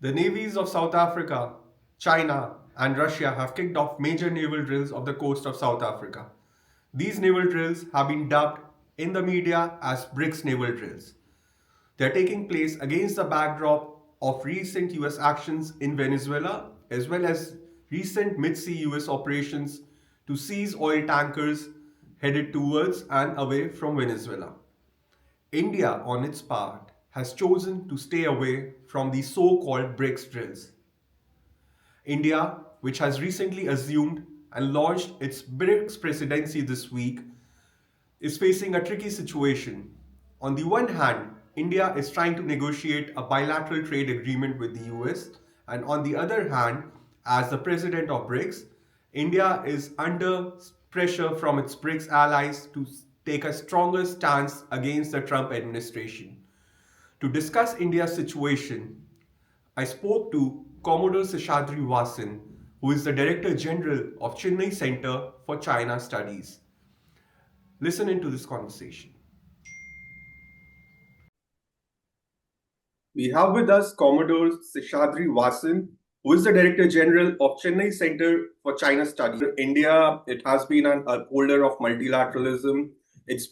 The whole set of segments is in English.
The navies of South Africa, China, and Russia have kicked off major naval drills off the coast of South Africa. These naval drills have been dubbed in the media as BRICS naval drills. They are taking place against the backdrop of recent US actions in Venezuela as well as recent mid sea US operations to seize oil tankers headed towards and away from Venezuela. India, on its part, has chosen to stay away from the so called BRICS drills. India, which has recently assumed and launched its BRICS presidency this week, is facing a tricky situation. On the one hand, India is trying to negotiate a bilateral trade agreement with the US, and on the other hand, as the president of BRICS, India is under pressure from its BRICS allies to take a stronger stance against the Trump administration. To discuss India's situation, I spoke to Commodore Seshadri Vasan, who is the Director-General of Chennai Centre for China Studies. Listen into this conversation. We have with us Commodore Seshadri Vasan, who is the Director General of Chennai Centre for China Studies. India, it has been an upholder of multilateralism. It's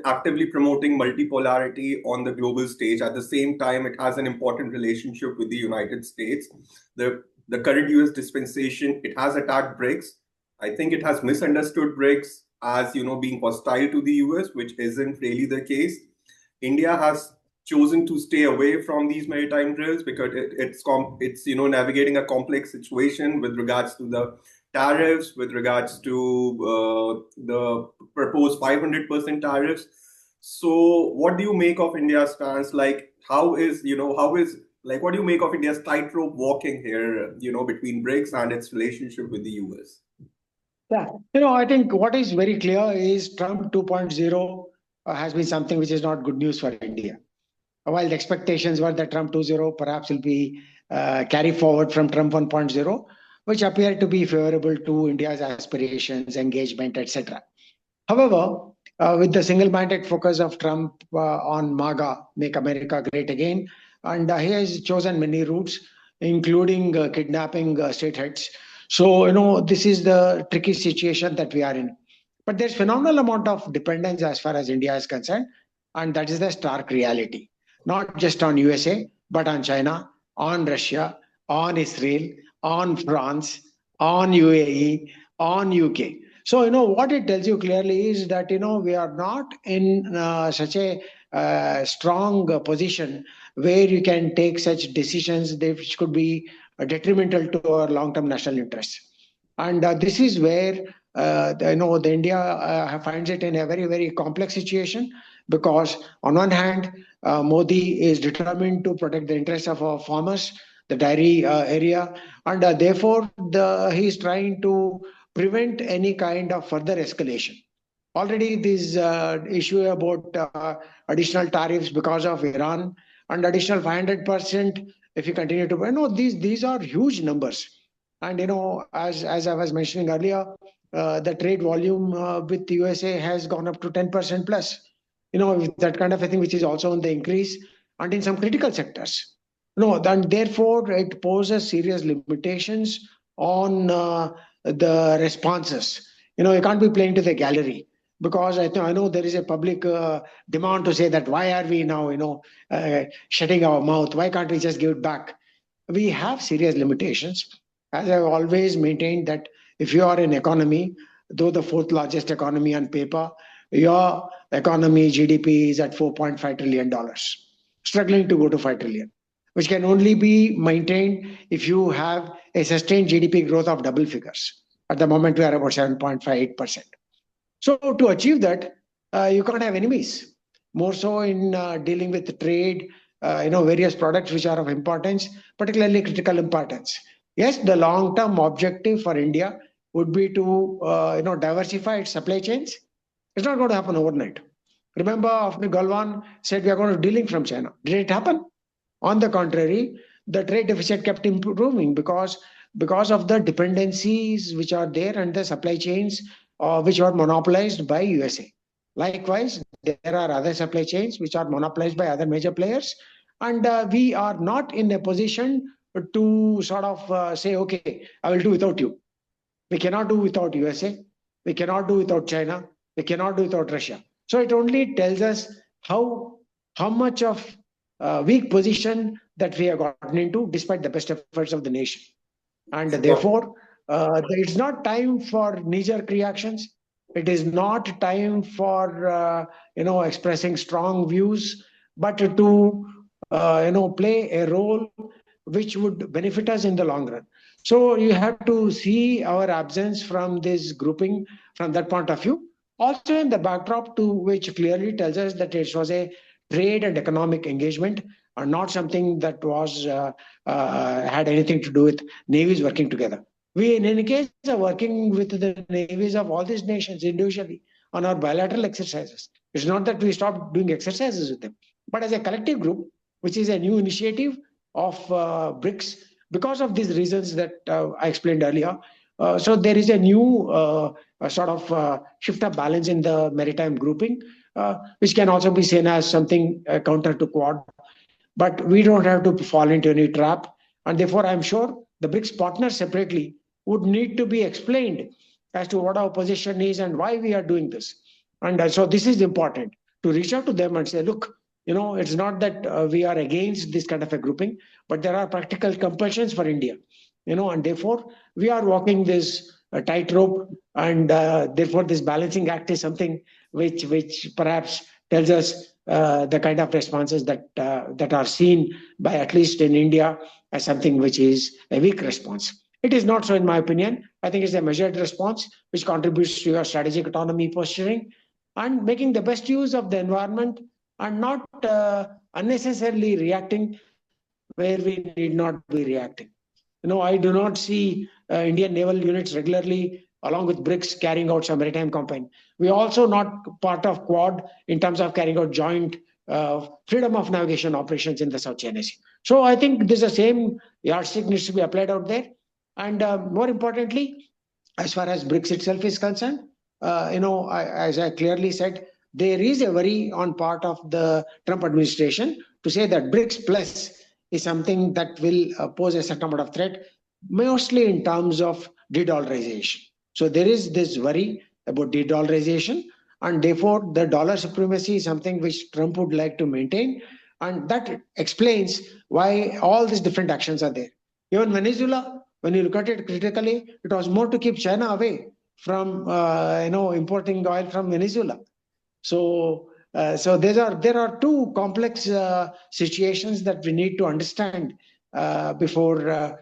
actively promoting multipolarity on the global stage. At the same time, it has an important relationship with the United States. The current US dispensation, it has attacked BRICS. I think it has misunderstood BRICS as being hostile to the US, which isn't really the case. India has chosen to stay away from these maritime drills because it's navigating a complex situation with regards to the tariffs, with regards to the proposed 500% tariffs. So what do you make of India's stance? What do you make of India's tightrope walking here, between BRICS and its relationship with the US? Yeah, I think what is very clear is Trump 2.0 has been something which is not good news for India. While the expectations were that Trump 2.0 perhaps will be carry forward from Trump 1.0, which appear to be favorable to India's aspirations, engagement, etc. However, with the single-minded focus of Trump on MAGA, Make America Great Again, and he has chosen many routes, including kidnapping state heads. So, this is the tricky situation that we are in. But there's phenomenal amount of dependence as far as India is concerned, and that is the stark reality. Not just on USA, but on China, on Russia, on Israel, on France, on UAE, on UK. So, what it tells you clearly is that, we are not in such a strong position where you can take such decisions which could be detrimental to our long-term national interests. And this is where, the India finds it in a very, very complex situation because on one hand, Modi is determined to protect the interests of our farmers, the dairy area, and therefore he is trying to prevent any kind of further escalation. Already this issue about additional tariffs because of Iran and additional 500% if you continue to, these are huge numbers. And, as I was mentioning earlier, the trade volume with the USA has gone up to 10% plus. That kind of a thing, which is also on the increase and in some critical sectors. And therefore, it poses serious limitations on the responses. You can't be playing to the gallery because I know there is a public demand to say that why are we now, shutting our mouth? Why can't we just give it back? We have serious limitations. As I've always maintained that if you are an economy, though the fourth largest economy on paper, your economy GDP is at $4.5 trillion, struggling to go to 5 trillion, which can only be maintained if you have a sustained GDP growth of double figures. At the moment, we are about 7.58%. So to achieve that, you can't have enemies. More so in dealing with trade, various products which are of importance, particularly critical importance. Yes, the long-term objective for India would be to diversify its supply chains. It's not going to happen overnight. Remember, after Galwan said we are going to dealing from China. Did it happen? On the contrary, the trade deficit kept improving because of the dependencies which are there and the supply chains which are monopolized by USA. Likewise, there are other supply chains which are monopolized by other major players, and we are not in a position to sort of say, okay, I will do without you. We cannot do without USA. We cannot do without China. We cannot do without Russia. So it only tells us how much of weak position that we have gotten into, despite the best efforts of the nation. And Sure. therefore, it's not time for knee-jerk reactions. It is not time for expressing strong views, but to play a role which would benefit us in the long run. So you have to see our absence from this grouping from that point of view. Also, in the backdrop to which clearly tells us that it was a trade and economic engagement, and not something that was had anything to do with navies working together. We, in any case, are working with the navies of all these nations individually on our bilateral exercises. It's not that we stopped doing exercises with them, but as a collective group, which is a new initiative of BRICS, because of these reasons that I explained earlier. So there is a new sort of shift of balance in the maritime grouping, which can also be seen as something counter to Quad. But we don't have to fall into any trap. And therefore, I'm sure the BRICS partners separately would need to be explained as to what our position is and why we are doing this. And so this is important to reach out to them and say, look, it's not that we are against this kind of a grouping, but there are practical compulsions for India, and therefore we are walking this tightrope, and therefore this balancing act is something which perhaps tells us the kind of responses that are seen by at least in India as something which is a weak response. It is not so, in my opinion. I think it's a measured response which contributes to your strategic autonomy posturing and making the best use of the environment and not unnecessarily reacting where we need not be reacting. I do not see Indian naval units regularly along with BRICS carrying out some maritime campaign. We are also not part of Quad in terms of carrying out joint freedom of navigation operations in the South China Sea. So I think this the same yardstick needs to be applied out there. And more importantly, as far as BRICS itself is concerned, as I clearly said, there is a worry on part of the Trump administration to say that BRICS Plus is something that will pose a certain amount of threat, mostly in terms of de-dollarization. So there is this worry about de-dollarization, and therefore the dollar supremacy is something which Trump would like to maintain, and that explains why all these different actions are there. Even Venezuela, when you look at it critically, it was more to keep China away from importing oil from Venezuela. So there are two complex situations that we need to understand before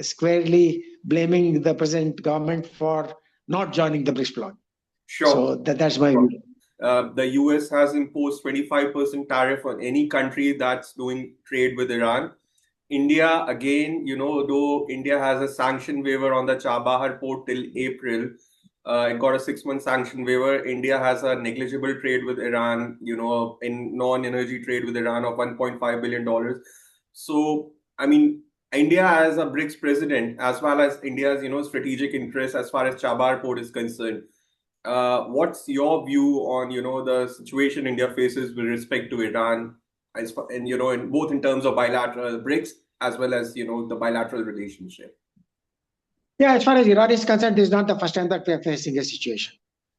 squarely blaming the present government for not joining the BRICS bloc. So Sure. that's my view. The US has imposed 25% tariff on any country that's doing trade with Iran. India, again, though India has a sanction waiver on the Chabahar port till April, it got a 6-month sanction waiver. India has a negligible trade with Iran, in non-energy trade with Iran of $1.5 billion. So, I mean, India as a BRICS president, as well as India's, strategic interest as far as Chabahar port is concerned. What's your view on, the situation India faces with respect to Iran, and in both in terms of bilateral BRICS as well as the bilateral relationship? Yeah, as far as Iran is concerned, this is not the first time that we are facing a situation.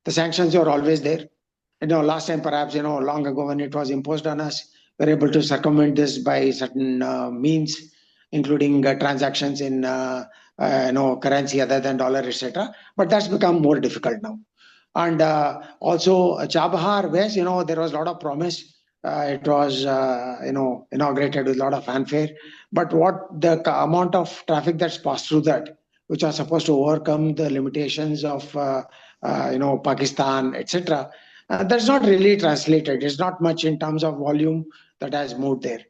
The sanctions are always there. Last time, perhaps, long ago when it was imposed on us, we were able to circumvent this by certain means, including transactions in currency other than dollar, etc. But that's become more difficult now. And also Chabahar West, there was a lot of promise. It was, inaugurated with a lot of fanfare. But what the amount of traffic that's passed through that, which are supposed to overcome the limitations of, Pakistan, etc., that's not really translated. It's not much in terms of volume that has moved there.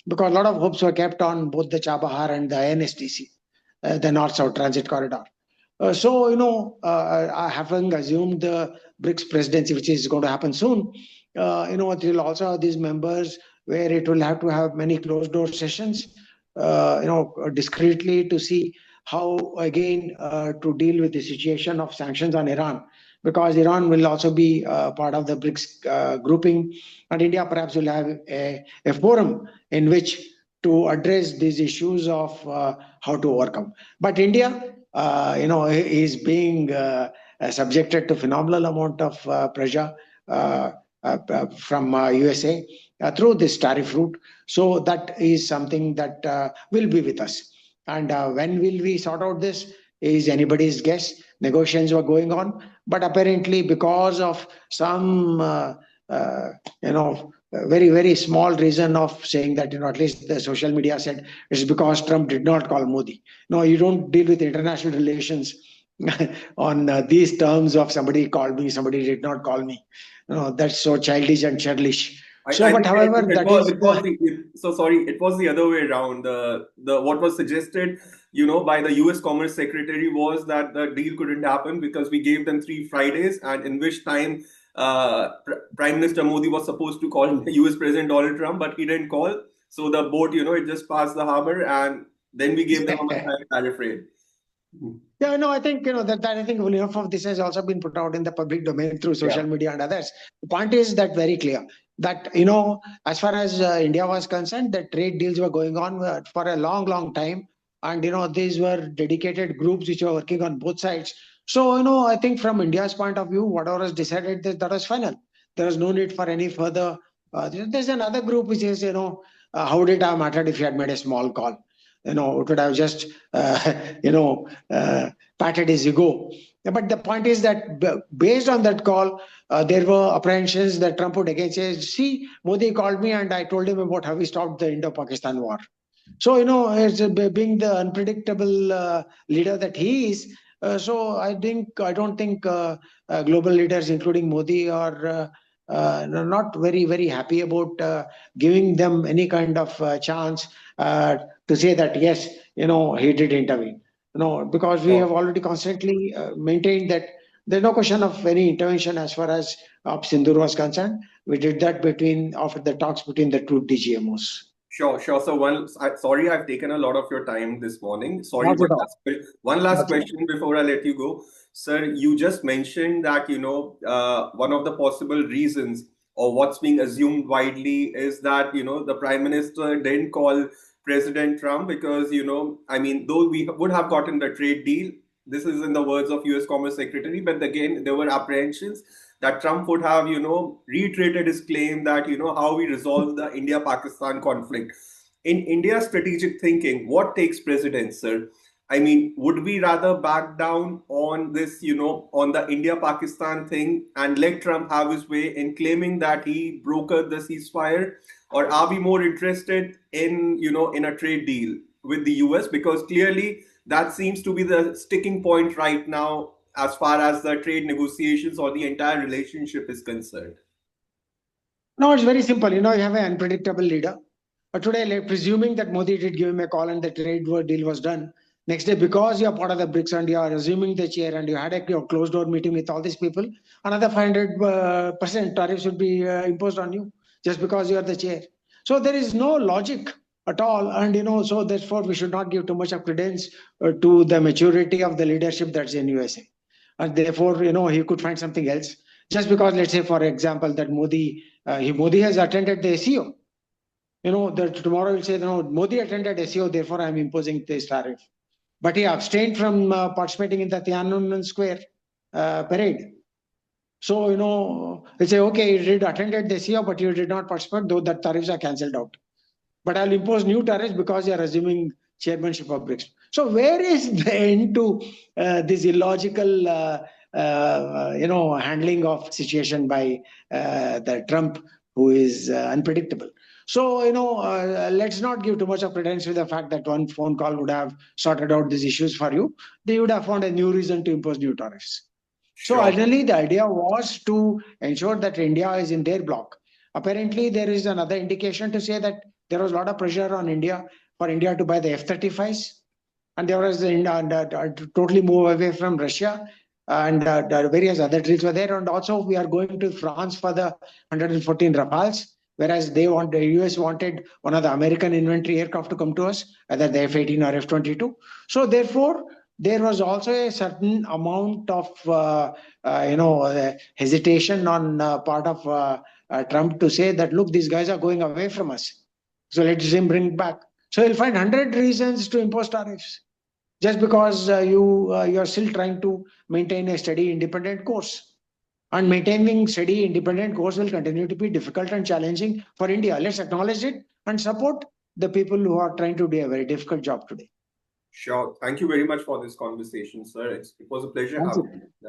Because a lot of hopes were kept on both the Chabahar and the INSTC, the North-South Transit Corridor. Having assumed the BRICS presidency, which is going to happen soon, it will also have these members where it will have to have many closed door sessions, discreetly to see how, again, to deal with the situation of sanctions on Iran, because Iran will also be part of the BRICS grouping, and India perhaps will have a forum in which to address these issues of how to overcome. But India, is being subjected to phenomenal amount of pressure from USA through this tariff route. So that is something that will be with us. And when will we sort out this is anybody's guess. Negotiations were going on, but apparently because of some very, very small reason of saying that, at least the social media said it's because Trump did not call Modi. No, you don't deal with international relations on these terms of somebody called me, somebody did not call me. That's so childish and churlish. So, I but think however, that is so sorry, it was the other way around. The what was suggested, by the US Commerce Secretary was that the deal couldn't happen because we gave them 3 Fridays, and in which time Prime Minister Modi was supposed to call US President Donald Trump, but he didn't call. So the boat, it just passed the harbor, and then we gave them a much higher tariff rate. Yeah, no, I think that I think enough of this has also been put out in the public domain through social media and others. The point is that very clear that as far as India was concerned, the trade deals were going on for a long, long time, and these were dedicated groups which were working on both sides. So I think from India's point of view, whatever was decided, that was final. There was no need for any further. There's another group which is how did it have mattered if you had made a small call? It would have just patted his ego. But the point is that based on that call, there were apprehensions that Trump would again say, see, Modi called me and I told him about how we stopped the Indo-Pakistan war. So, as being the unpredictable leader that he is, so I don't think global leaders, including Modi, are not very, very happy about giving them any kind of chance to say that, yes, he did intervene. Because we have already constantly maintained that there's no question of any intervention as far as Sindur was concerned. We did that after the talks between the two DGMOs. Sure. So sorry, I've taken a lot of your time this morning. Sorry, Not but at all. one last question before I let you go. Sir, you just mentioned that, one of the possible reasons or what's being assumed widely is that, the Prime Minister didn't call President Trump because, though we would have gotten the trade deal, this is in the words of US Commerce Secretary, but again, there were apprehensions that Trump would have, reiterated his claim that, how we resolve the India-Pakistan conflict. In India's strategic thinking, what takes precedence, sir? Would we rather back down on this, on the India-Pakistan thing and let Trump have his way in claiming that he brokered the ceasefire? Or are we more interested in, in a trade deal with the US? Because clearly that seems to be the sticking point right now as far as the trade negotiations or the entire relationship is concerned. No, it's very simple. You have an unpredictable leader. But today, presuming that Modi did give him a call and the trade deal was done, next day, because you're part of the BRICS and you are assuming the chair and you had a closed door meeting with all these people, another 500% tariffs would be imposed on you just because you are the chair. So there is no logic at all. And, so therefore, we should not give too much of credence to the maturity of the leadership that's in USA. And therefore, he could find something else. Just because, let's say, for example, that Modi has attended the SEO. That tomorrow will say, no, Modi attended SEO, therefore I'm imposing this tariff. But he abstained from participating in the Tiananmen Square parade. So, they say, okay, you did attended the SEO, but you did not participate, though the tariffs are cancelled out. But I'll impose new tariffs because you are assuming chairmanship of BRICS. So where is the end to this illogical, handling of situation by the Trump, who is unpredictable? So, let's not give too much of credence to the fact that one phone call would have sorted out these issues for you. They would have found a new reason to impose new tariffs. Sure. So originally the idea was to ensure that India is in their block. Apparently, there is another indication to say that there was a lot of pressure on India for India to buy the F-35s. And there was to totally move away from Russia. And various other deals were there. And also, we are going to France for the 114 Rafales, whereas the US wanted one of the American inventory aircraft to come to us, either the F-18 or F-22. So therefore, there was also a certain amount of hesitation on part of Trump to say that, look, these guys are going away from us. So let's him bring back. So you'll find 100 reasons to impose tariffs just because you're still trying to maintain a steady independent course. And maintaining steady independent course will continue to be difficult and challenging for India. Let's acknowledge it and support the people who are trying to do a very difficult job today. Sure. Thank you very much for this conversation, sir. It was a pleasure Thank having you. you.